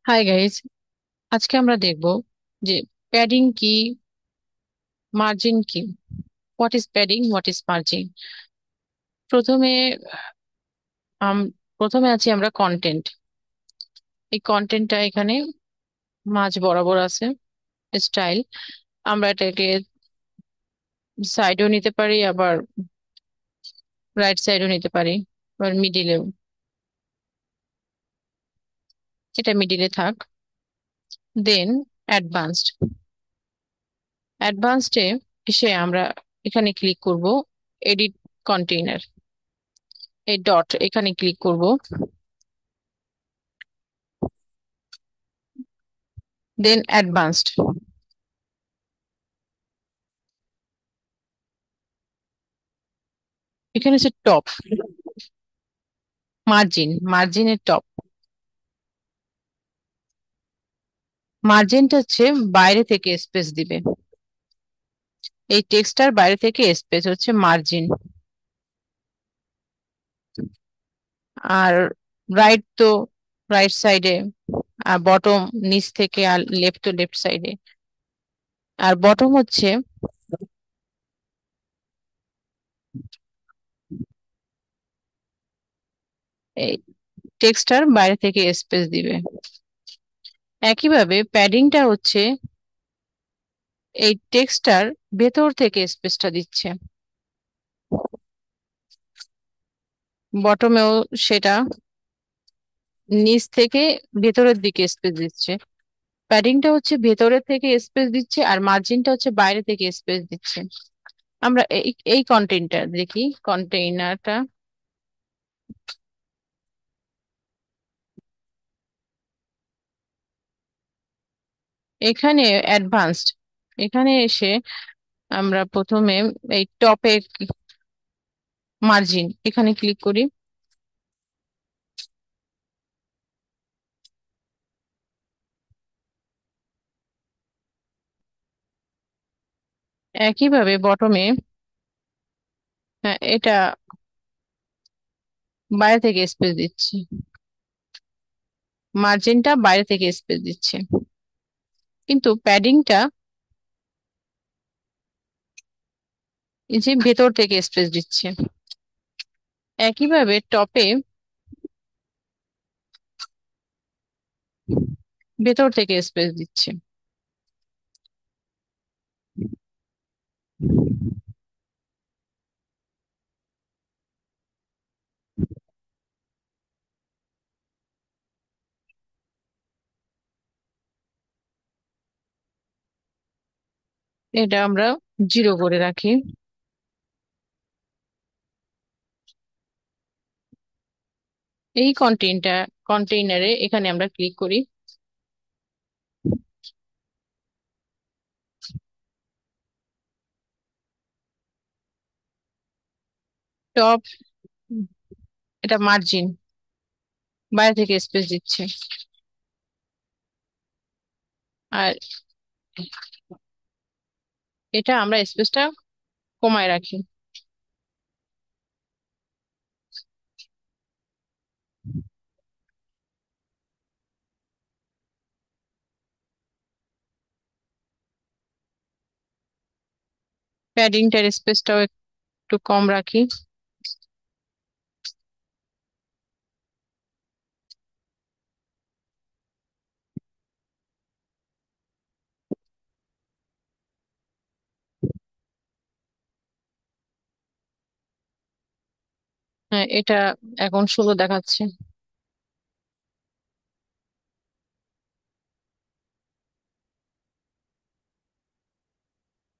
Hi guys, আজকে আমরা দেখব যে প্যাডিং কি, মার্জিন কি। What is padding, what is margin. প্রথমে আম- প্রথমে আছি আমরা কন্টেন্ট। এই কন্টেন্টটা এখানে মাঝ বরাবর আছে স্টাইল। আমরা এটাকে সাইডেও নিতে পারি, আবার রাইট সাইডেও নিতে পারি, আবার মিডিলেও। এটা মিডিলে থাক। দেন অ্যাডভান্সড। অ্যাডভান্সডে এসে আমরা এখানে ক্লিক করব, এডিট কন্টেইনার। এই ডট এখানে ক্লিক করব। দেন অ্যাডভান্সড, এখানে হচ্ছে টপ। মার্জিনের টপ। মার্জিনটা হচ্ছে বাইরে থেকে স্পেস দিবে, এই টেক্সটার বাইরে থেকে স্পেস হচ্ছে মার্জিন। আর রাইট তো রাইট সাইডে, আর বটম নিচ থেকে, আর লেফট তো লেফট সাইডে। আর বটম হচ্ছে এই টেক্সটার বাইরে থেকে স্পেস দিবে। একইভাবে প্যাডিংটা হচ্ছে এই টেক্সটার ভেতর থেকে স্পেসটা দিচ্ছে। বটমেও সেটা নিচ থেকে ভেতরের দিকে স্পেস দিচ্ছে। প্যাডিংটা হচ্ছে ভেতরের থেকে স্পেস দিচ্ছে, আর মার্জিনটা হচ্ছে বাইরে থেকে স্পেস দিচ্ছে। আমরা এই এই কন্টেইনটা দেখি, কন্টেইনারটা এখানে অ্যাডভান্সড। এখানে এসে আমরা প্রথমে এই টপে মার্জিন এখানে ক্লিক করি। একইভাবে বটমে, হ্যাঁ, এটা বাইরে থেকে স্পেস দিচ্ছি, মার্জিনটা বাইরে থেকে স্পেস দিচ্ছে, কিন্তু প্যাডিংটা এই যে ভেতর থেকে স্পেস দিচ্ছে। একইভাবে টপে ভেতর থেকে স্পেস দিচ্ছে। এটা আমরা জিরো করে রাখি। এই কন্টেইনারে এখানে আমরা ক্লিক করি। টপ, এটা মার্জিন বাইরে থেকে স্পেস দিচ্ছে। আর এটা আমরা স্পেসটা কমায় রাখি। প্যাডিংটার স্পেসটাও একটু কম রাখি। হ্যাঁ, এটা এখন 16 দেখাচ্ছে।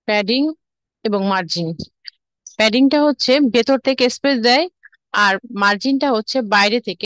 প্যাডিং এবং মার্জিন। প্যাডিংটা হচ্ছে ভেতর থেকে স্পেস দেয়, আর মার্জিনটা হচ্ছে বাইরে থেকে